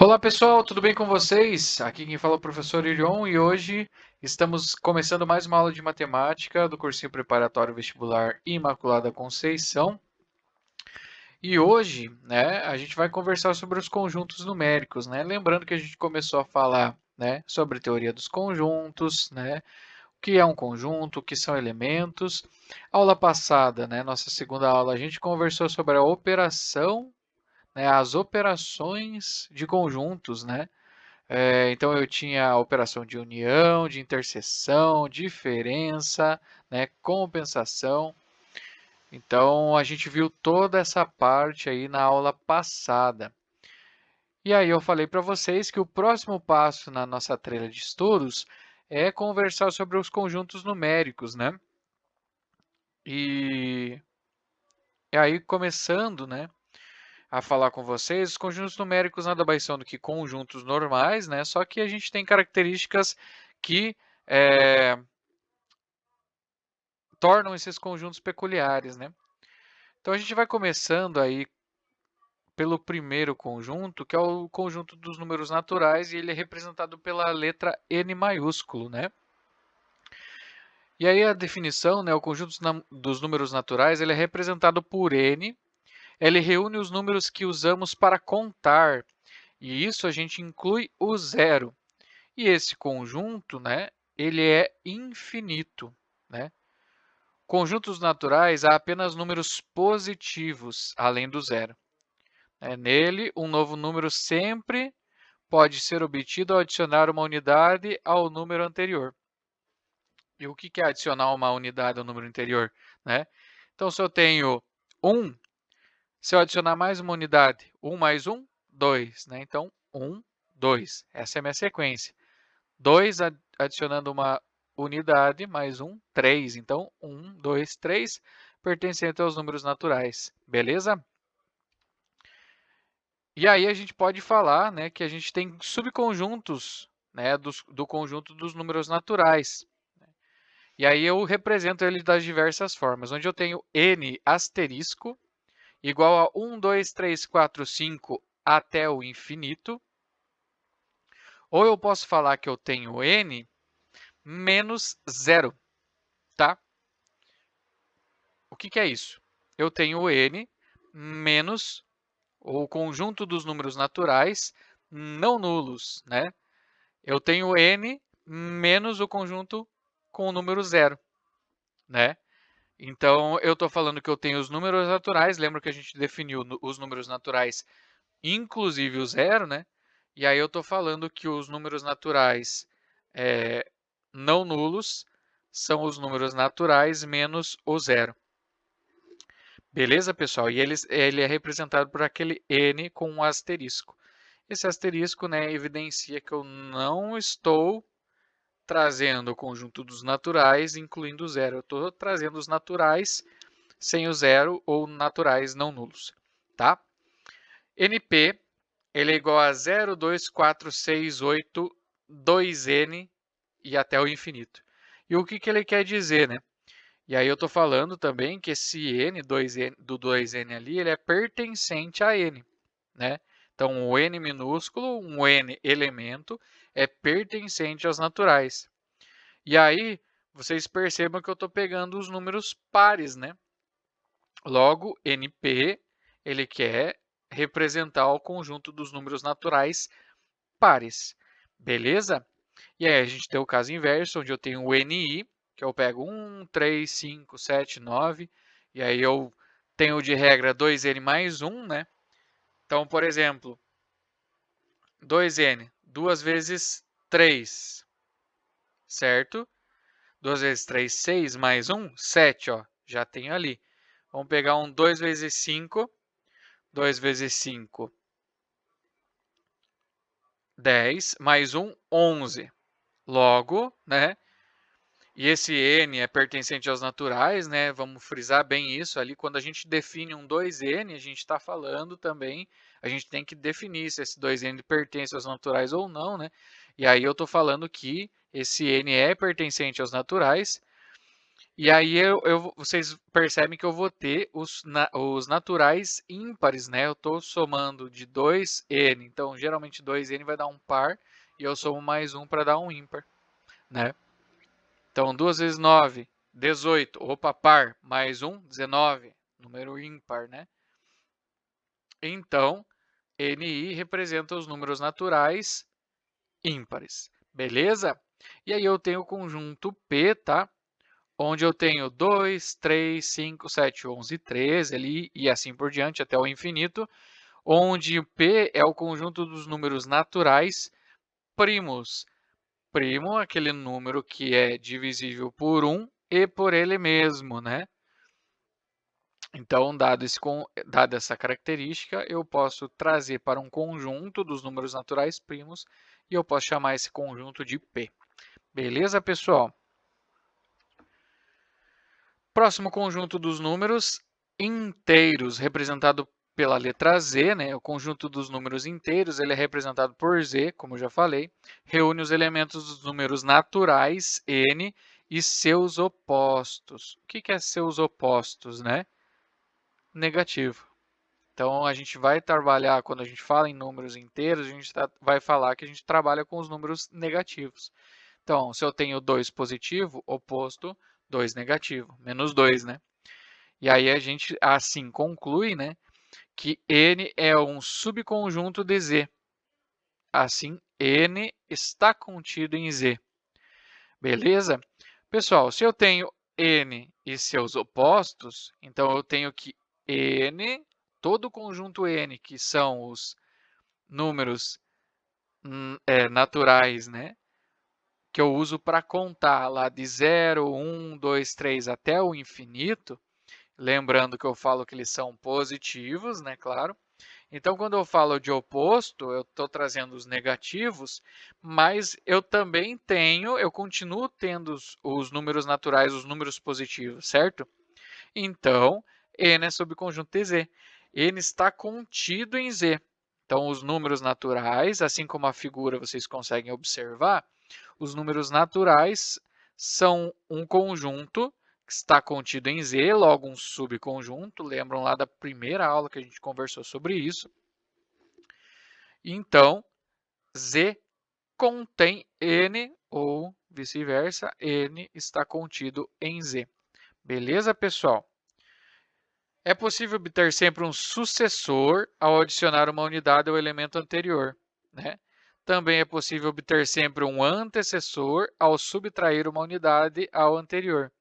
Olá pessoal, tudo bem com vocês? Aqui quem fala é o professor Irion e hoje estamos começando mais uma aula de matemática do cursinho preparatório vestibular Imaculada Conceição. E hoje, a gente vai conversar sobre os conjuntos numéricos, né? Lembrando que a gente começou a falar, sobre teoria dos conjuntos, o que é um conjunto, o que são elementos. Aula passada, nossa segunda aula, a gente conversou sobre a operação, as operações de conjuntos, então eu tinha a operação de união, de interseção, diferença, compensação. Então a gente viu toda essa parte aí na aula passada. E aí eu falei para vocês que o próximo passo na nossa trilha de estudos é conversar sobre os conjuntos numéricos, né? E, e aí começando, a falar com vocês, os conjuntos numéricos nada mais são do que conjuntos normais, Só que a gente tem características que tornam esses conjuntos peculiares, Então a gente vai começando aí pelo primeiro conjunto, que é o conjunto dos números naturais, e ele é representado pela letra N maiúsculo, E aí a definição, o conjunto dos números naturais, ele é representado por N, ele reúne os números que usamos para contar, e isso a gente inclui o zero. E esse conjunto, ele é infinito, Conjuntos naturais há apenas números positivos, além do zero. Nele, um novo número sempre pode ser obtido ao adicionar uma unidade ao número anterior. E o que é adicionar uma unidade ao número anterior? Então, se eu tenho 1, se eu adicionar mais uma unidade, 1 mais 1, 2. Então, 1, 2. Essa é a minha sequência. 2 adicionando uma unidade, mais 1, 3. Então, 1, 2, 3, pertencente aos números naturais. Beleza? E aí a gente pode falar que a gente tem subconjuntos do conjunto dos números naturais. E aí eu represento ele das diversas formas, onde eu tenho n asterisco igual a 1, 2, 3, 4, 5 até o infinito. Ou eu posso falar que eu tenho n menos zero, tá? O que é isso? Eu tenho n menos o conjunto dos números naturais não nulos, Eu tenho n menos o conjunto com o número zero, Então, eu estou falando que eu tenho os números naturais, lembra que a gente definiu os números naturais, inclusive o zero, E aí eu estou falando que os números naturais não nulos são os números naturais menos o zero. Beleza, pessoal? E ele é representado por aquele n com um asterisco. Esse asterisco, evidencia que eu não estou trazendo o conjunto dos naturais, incluindo o zero. Eu estou trazendo os naturais sem o zero ou naturais não nulos, tá? NP, ele é igual a 0, 2, 4, 6, 8, 2n e até o infinito. E o que ele quer dizer, E aí eu estou falando também que esse n, 2n, do 2n ali, ele é pertencente a n, Então, o n minúsculo, um n elemento, é pertencente aos naturais. E aí, vocês percebam que eu estou pegando os números pares, Logo, NP, ele quer representar o conjunto dos números naturais pares, beleza? E aí a gente tem o caso inverso, onde eu tenho o NI, que eu pego 1, 3, 5, 7, 9, e aí eu tenho de regra 2n mais 1, Então, por exemplo, 2n, 2 vezes 3, certo? 2 vezes 3, 6, mais 1, 7, ó, já tenho ali. Vamos pegar um 2 vezes 5, 2 vezes 5, 10, mais 1, 11. Logo, E esse n é pertencente aos naturais, Vamos frisar bem isso ali. Quando a gente define um 2n, a gente está falando também, a gente tem que definir se esse 2n pertence aos naturais ou não, E aí eu estou falando que esse n é pertencente aos naturais. E aí vocês percebem que eu vou ter os naturais ímpares, né? Eu estou somando de 2n, então geralmente 2n vai dar um par, e eu somo mais 1 para dar um ímpar, né? Então 2 vezes 9, 18, opa, par, mais 1, 19, número ímpar, né? Então, NI representa os números naturais ímpares, beleza? E aí eu tenho o conjunto P, tá? Onde eu tenho 2, 3, 5, 7, 11, 13 ali e assim por diante até o infinito, onde o P é o conjunto dos números naturais primos. Primo é aquele número que é divisível por 1 e por ele mesmo, né? Então, dada essa característica, eu posso trazer para um conjunto dos números naturais primos e eu posso chamar esse conjunto de P. Beleza, pessoal? Próximo conjunto dos números inteiros, representado pela letra Z, né? O conjunto dos números inteiros, ele é representado por Z, como eu já falei, reúne os elementos dos números naturais, N, e seus opostos. O que é seus opostos, né? Negativo. Então, a gente vai trabalhar, quando a gente fala em números inteiros, a gente vai falar que a gente trabalha com os números negativos. Então, se eu tenho 2 positivo, oposto, 2 negativo, menos 2, né? E aí a gente assim conclui, né, que N é um subconjunto de Z. Assim, N está contido em Z. Beleza? Pessoal, se eu tenho N e seus opostos, então eu tenho que N, todo o conjunto N, que são os números naturais, né, que eu uso para contar lá de 0, 1, 2, 3 até o infinito, lembrando que eu falo que eles são positivos, né, claro. Então, quando eu falo de oposto, eu estou trazendo os negativos, mas eu também tenho, eu continuo tendo os números naturais, os números positivos, certo? Então, N é subconjunto de Z. N está contido em Z. Então, os números naturais, assim como a figura vocês conseguem observar, os números naturais são um conjunto que está contido em Z, logo um subconjunto. Lembram lá da primeira aula que a gente conversou sobre isso. Então, Z contém N ou vice-versa, N está contido em Z. Beleza, pessoal? É possível obter sempre um sucessor ao adicionar uma unidade ao elemento anterior, né? Também é possível obter sempre um antecessor ao subtrair uma unidade ao anterior.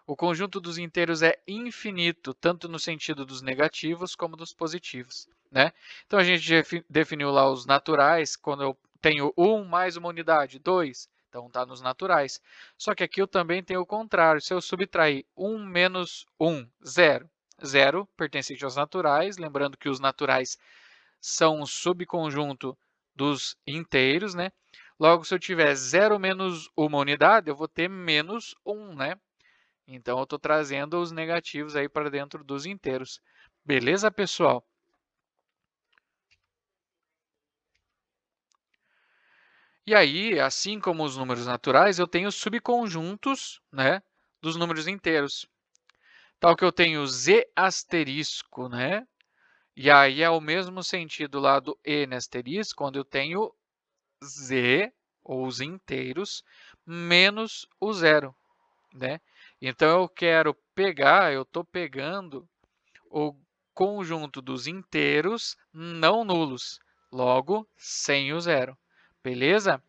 O conjunto dos inteiros é infinito, tanto no sentido dos negativos como dos positivos, né? Então, a gente definiu lá os naturais, quando eu tenho 1 mais uma unidade, 2, então está nos naturais. Só que aqui eu também tenho o contrário, se eu subtrair 1 menos 1, 0. 0 pertencente aos naturais, lembrando que os naturais são um subconjunto dos inteiros, né? Logo, se eu tiver 0 menos uma unidade, eu vou ter menos 1, né? Então, eu estou trazendo os negativos aí para dentro dos inteiros. Beleza, pessoal? E aí, assim como os números naturais, eu tenho subconjuntos, né, dos números inteiros. Tal que eu tenho Z asterisco, né? E aí é o mesmo sentido lá do N asterisco, quando eu tenho Z, ou os inteiros, menos o zero, né? Então, eu quero pegar, eu estou pegando o conjunto dos inteiros não nulos, logo, sem o zero. Beleza?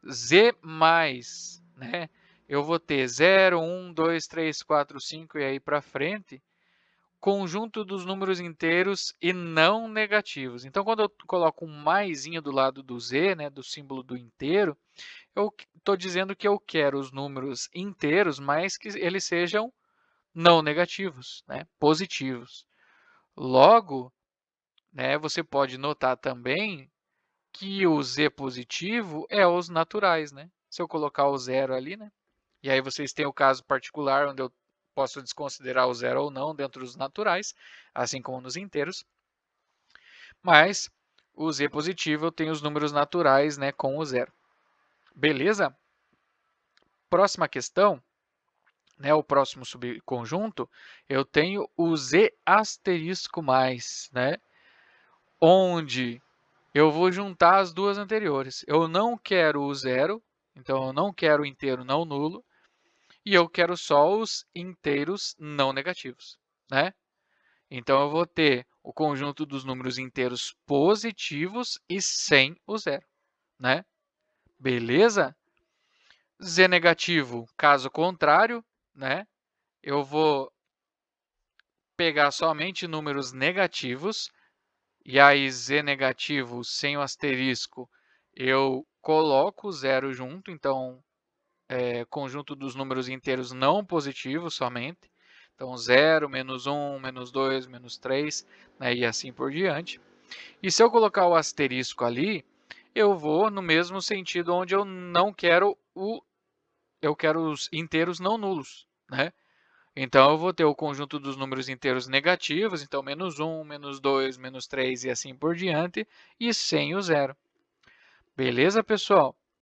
Z mais, né? Eu vou ter 0, 1, 2, 3, 4, 5 e aí para frente, conjunto dos números inteiros e não negativos. Então, quando eu coloco um maisinho do lado do Z, né, do símbolo do inteiro, eu estou dizendo que eu quero os números inteiros, mas que eles sejam não negativos, né, positivos. Logo, né, você pode notar também que o Z positivo é os naturais, né? Se eu colocar o zero ali, né? E aí vocês têm o caso particular onde eu posso desconsiderar o zero ou não dentro dos naturais, assim como nos inteiros. Mas o Z positivo eu tenho os números naturais, né, com o zero. Beleza? Próxima questão. né, o próximo subconjunto, eu tenho o z asterisco mais, né, onde eu vou juntar as duas anteriores. Eu não quero o zero, então eu não quero o inteiro não nulo, e eu quero só os inteiros não negativos, né? Então, eu vou ter o conjunto dos números inteiros positivos e sem o zero, né? Beleza? Z negativo, caso contrário, né? Eu vou pegar somente números negativos, e aí z negativo sem o asterisco, eu coloco o zero junto, então, conjunto dos números inteiros não positivos somente. Então, 0, menos 1, menos 2, menos 3, né, e assim por diante. E se eu colocar o asterisco ali, eu vou no mesmo sentido onde eu não quero eu quero os inteiros não nulos, né? Então, eu vou ter o conjunto dos números inteiros negativos, então menos 1, menos 2, menos 3 e assim por diante, e sem o zero. Beleza, pessoal?